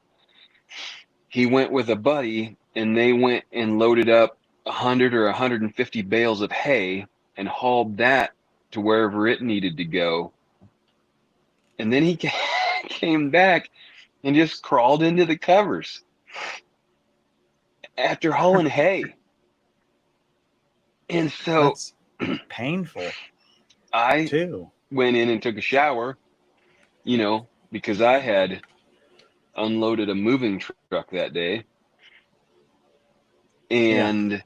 he went with a buddy and they went and loaded up 100 or 150 bales of hay and hauled that to wherever it needed to go. And then he came back and just crawled into the covers after hauling hay. And so That's painful, I too. went in and took a shower, because I had unloaded a moving truck that day. And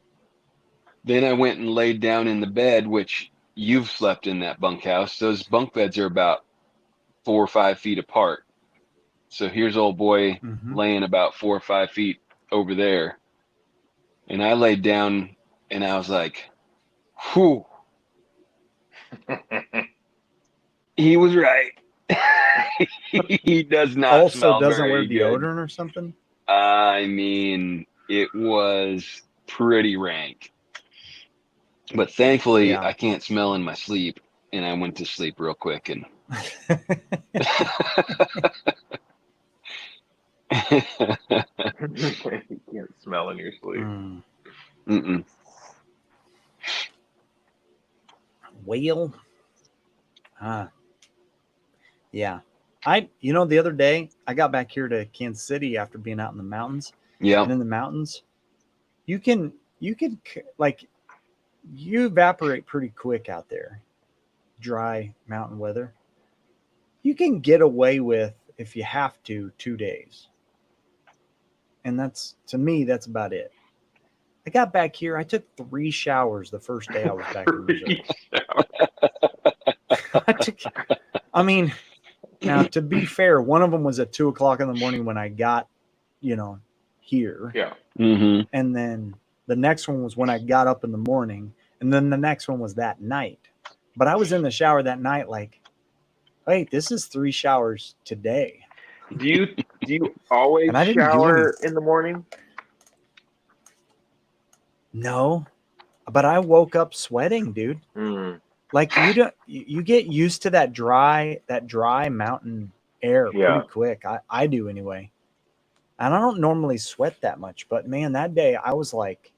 then I went and laid down in the bed, which you've slept in that bunkhouse. Those bunk beds are about 4 or 5 feet apart. So here's old boy Mhm. laying about 4 or 5 feet over there. And I laid down and I was like, whew. He was right. He does not Also, smell doesn't wear very good. deodorant or something? I mean, it was pretty rank. But thankfully, Yeah. I can't smell in my sleep. And I went to sleep real quick. And You can't smell in your sleep. Mm. Mm-mm. Whale. Yeah. The other day I got back here to Kansas City after being out in the mountains. Yeah. And in the mountains, you can like you evaporate pretty quick out there. Dry mountain weather. You can get away with, if you have to, 2 days. And to me, that's about it. I got back here. I took 3 showers the first day I was back in Missouri. Now to be fair, one of them was at 2:00 in the morning when I got, here. Yeah. Mm-hmm. And then the next one was when I got up in the morning. And then the next one was that night. But I was in the shower that night like, wait, this is 3 showers today. Do you always And I didn't do shower anything. in the morning? No, but I woke up sweating, dude. Mm, Like you get used to that dry mountain air Yeah. pretty quick. I do anyway. And I don't normally sweat that much, but man, that day I was like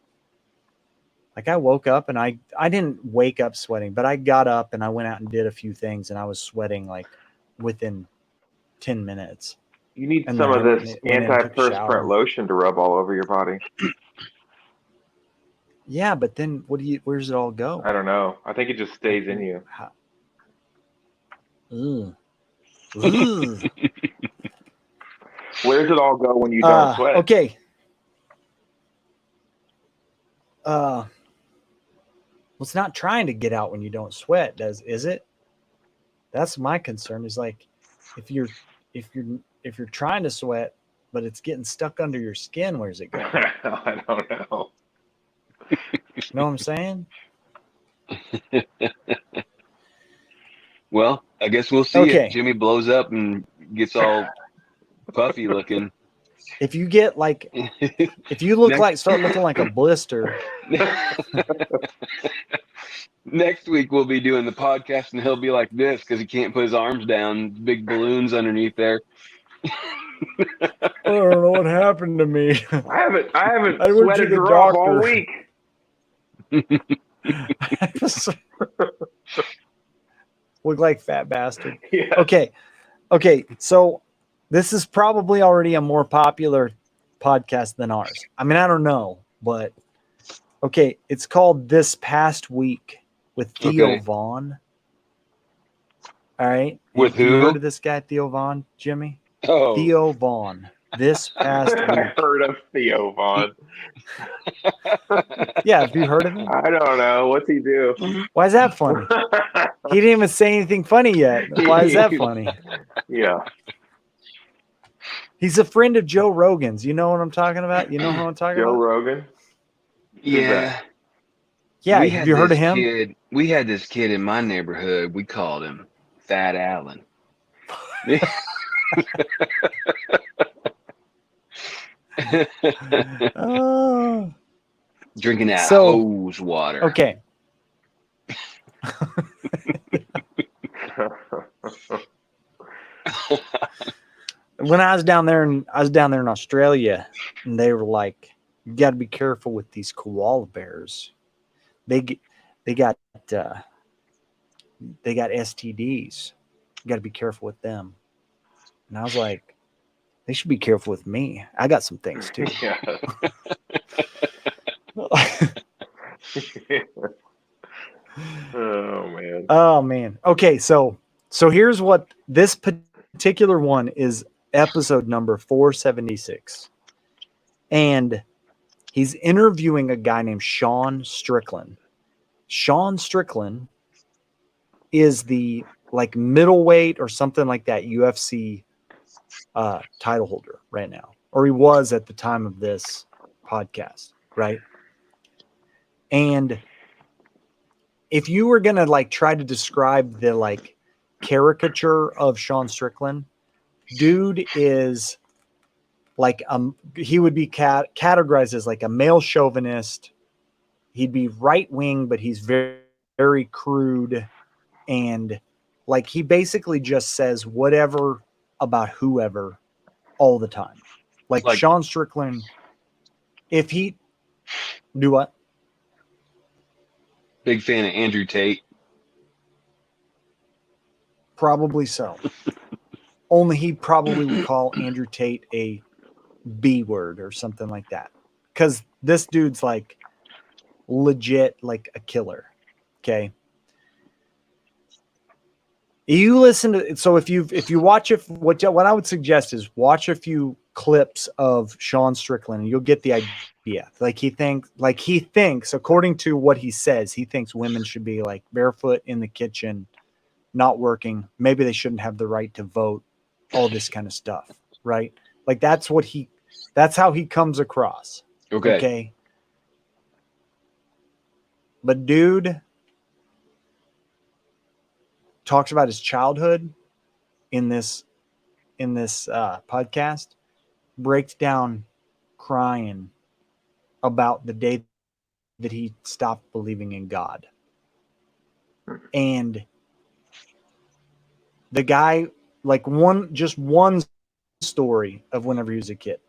I woke up and I didn't wake up sweating, but I got up and I went out and did a few things and I was sweating like within 10 minutes. you need And some then of I this went in and took a shower. antiperspirant lotion to rub all over your body. Yeah, but then where's it all go? I don't know. I think it just stays in you. Ugh. Ugh. Where does it all go when you don't sweat? Okay. Well, it's not trying to get out when you don't sweat, is it? That's my concern. Is like if you're trying to sweat, but it's getting stuck under your skin, where's it go? I don't know. You know what I'm saying? Well, I guess we'll see Okay. if Jimmy blows up and gets all puffy looking. If you get like, if you look Next- start looking like a blister. Next week we'll be doing the podcast and he'll be like this because he can't put his arms down, big balloons underneath there. I don't know what happened to me. I haven't I went to sweated the rough all doctor. week. Look like fat bastard. Yeah. Okay. So this is probably already a more popular podcast than ours. I mean, I don't know, but okay. It's called This Past Week with Theo Okay. Vaughn. All right. With Have you who? heard of this guy, Theo Vaughn, Jimmy? Oh, Theo Vaughn. This past I week. heard of Theo Vaughn. Yeah, have you heard of him? I don't know. What's he do? Why is that funny? He didn't even say anything funny yet. Why is that funny? Yeah. He's a friend of Joe Rogan's. You know what I'm talking about? You know who I'm talking Joe about? Rogan. yeah. Yeah, We have had you heard of this him? We had this kid in my neighborhood. We called him Fat Allen. Oh, Drinking that So- hose water. okay. When I was down there in Australia, and they were like, "You got to be careful with these koala bears. They got STDs. You got to be careful with them." And I was like, "They should be careful with me. I got some things too." Yeah. Oh man. Oh man. Okay, so here's what this particular one is, episode number 476. And he's interviewing a guy named Sean Strickland. Sean Strickland is the like middleweight or something like that UFC title holder right now. Or he was at the time of this podcast, right? And if you were gonna like try to describe the like caricature of Sean Strickland, dude is like he would be categorized as like a male chauvinist. He'd be right wing, but he's very, very crude, and like he basically just says whatever about whoever all the time. Like Sean Strickland, if he do what? Big fan of Andrew Tate. Probably so. Only he probably would call Andrew Tate a B word or something like that. Because this dude's like legit like a killer. Okay. You listen to, so if you watch it, what I would suggest is watch a few clips of Sean Strickland and you'll get the idea. Like he thinks, according to what he says, he thinks women should be like barefoot in the kitchen, not working. Maybe they shouldn't have the right to vote, all this kind of stuff. Right. Like that's how he comes across. Okay. But dude talks about his childhood in this podcast, breaks down crying about the day that he stopped believing in God. And the guy, like one story of whenever he was a kid.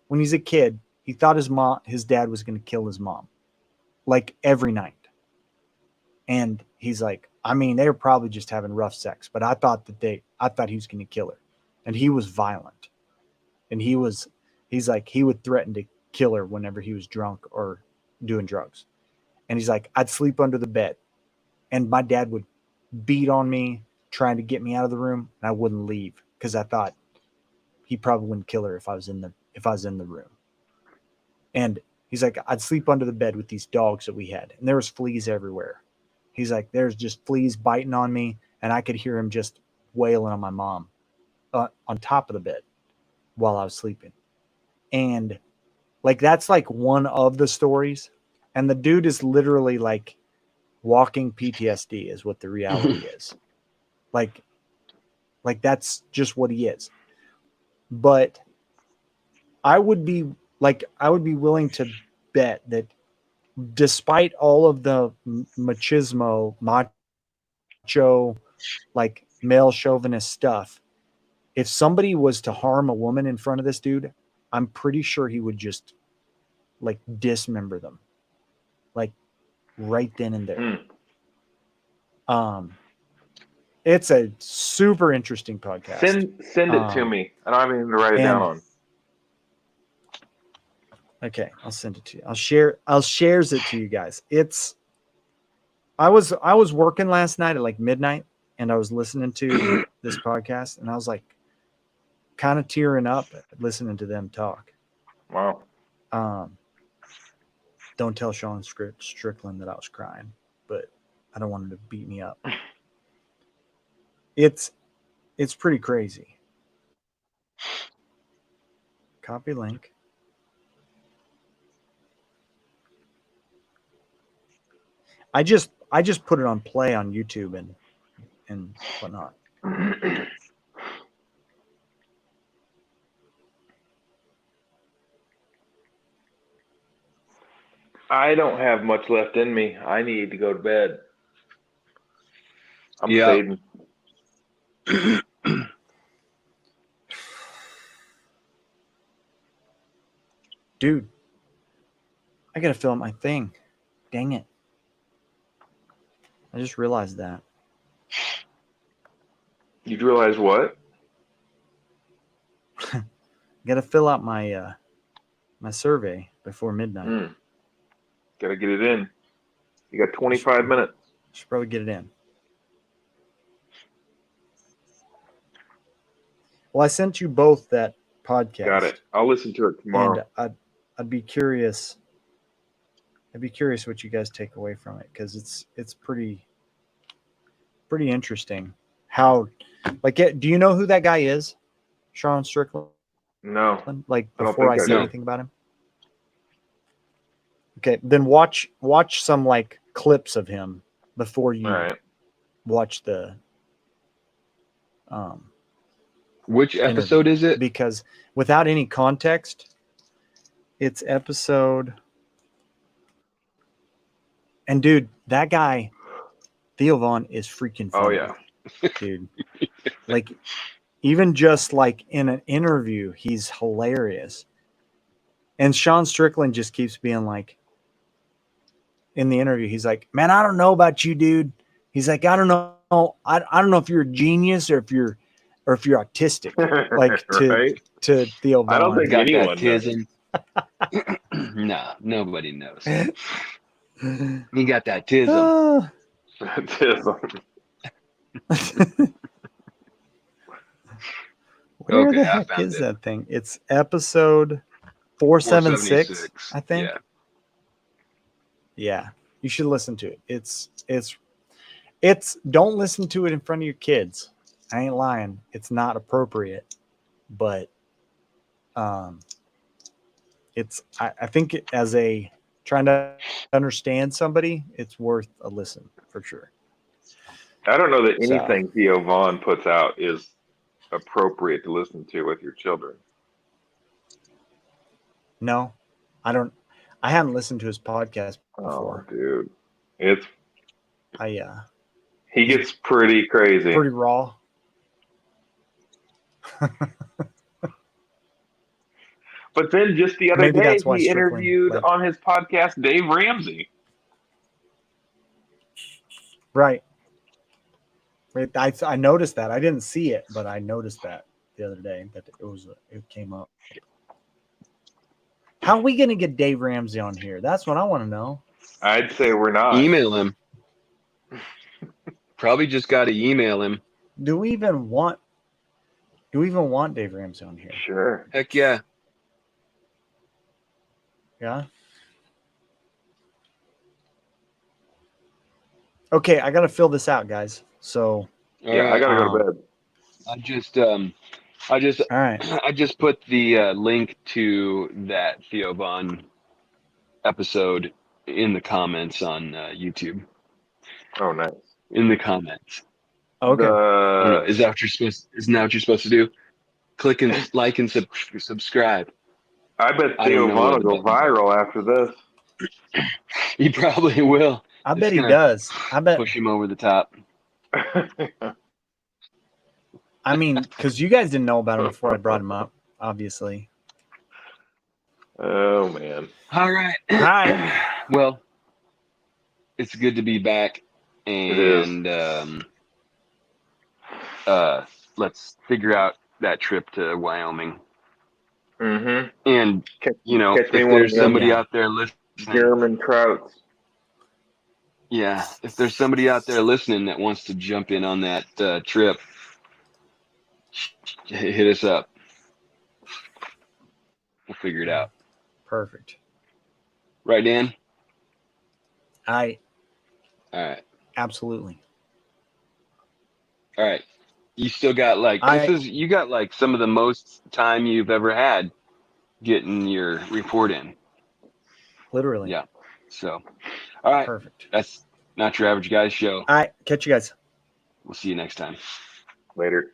When he's a kid, he thought his dad was going to kill his mom, like every night. And he's like, I mean, they were probably just having rough sex, but I thought he was going to kill her. And he was violent. And he's like, he would threaten to kill her whenever he was drunk or doing drugs. And he's like, I'd sleep under the bed and my dad would beat on me, trying to get me out of the room. And I wouldn't leave because I thought he probably wouldn't kill her if I was in the room. And he's like, I'd sleep under the bed with these dogs that we had. And there was fleas everywhere. He's like, there's just fleas biting on me. And I could hear him just wailing on my mom. on top of the bed while I was sleeping. And like, that's like one of the stories. And the dude is literally like walking PTSD is what the reality is. Like that's just what he is. But I would be willing to bet that despite all of the machismo, macho, like male chauvinist stuff, if somebody was to harm a woman in front of this dude, I'm pretty sure he would just like dismember them, like right then and there. It's a super interesting podcast. Send it to me. I don't have anything to write it down on. Okay, I'll send it to you. I'll shares it to you guys. I was working last night at like midnight, and I was listening to this podcast, and I was like kind of tearing up listening to them talk. Wow. Don't tell Sean Strickland that I was crying, but I don't want him to beat me up. It's pretty crazy. Copy link. I just put it on play on YouTube and whatnot. I don't have much left in me. I need to go to bed. I'm fading. Dude, I gotta fill out my thing. Dang it. I just realized that. You realize what? Gotta fill out my my survey before midnight. Gotta get it in. You got 25 minutes. Should probably get it in. Well, I sent you both that podcast. Got it. I'll listen to it tomorrow. And I'd be curious. I'd be curious what you guys take away from it, because it's pretty interesting. How, like, do you know who that guy is, Sean Strickland? No. Like, before I say anything about him. Okay, then watch some like clips of him before you watch the which episode is it? Because without any context, it's episode. And dude, that guy, Theo Vaughn, is freaking funny. Oh yeah, dude. Like, even just like in an interview, he's hilarious. And Sean Strickland just keeps being like, in the interview, he's like, "Man, I don't know about you, dude." He's like, "I don't know. I don't know if you're a genius or if you're autistic." Like to Theo Vaughn. I don't think anyone knows. Nah, nobody knows. He got that tism. Where the heck is that thing? It's episode 476, I think. Yeah, you should listen to it. It's don't listen to it in front of your kids. I ain't lying. It's not appropriate, but it's I think as a trying to understand somebody, it's worth a listen for sure. I don't know that anything Theo Vaughn puts out is appropriate to listen to with your children. No, I don't. I haven't listened to his podcast before. Oh, dude, he gets pretty crazy, pretty raw. But then just the other day, he interviewed on his podcast Dave Ramsey. Right. I noticed that. I didn't see it, but I noticed that the other day that it came up. How are we going to get Dave Ramsey on here? That's what I want to know. I'd say we're not. Email him. Probably just got to email him. Do we even want Dave Ramsey on here? Sure. Heck yeah. Yeah. Okay, I got to fill this out, guys. So yeah, I got to go to bed. I just I just All right. I just put the link to that Theo Von episode in the comments on YouTube. Oh, nice. In the comments. Okay. I don't know. The Is that what you're supposed? Isn't that what you're supposed to do? Click and like and subscribe. I bet I Theo don't know Von where will the go buttons are. viral after this. He probably will. I It's bet he gonna does. I bet. push him over the top. I mean, because you guys didn't know about him before I brought him up, obviously. Oh man. All right. Hi. Well, it's good to be back, It is. and let's figure out that trip to Wyoming. Mm-hmm. And Catch if me one there's of them somebody Yeah. out there listening, German trouts. yeah, if there's somebody out there listening that wants to jump in on that trip, hit us up. We'll figure it out. Perfect. Right, Dan? All All absolutely. right. You still got you got like some of the most time you've ever had getting your report in. Literally. Yeah. So, all right. Perfect. That's Not Your Average Guys show. All right. Catch you guys. We'll see you next time. Later.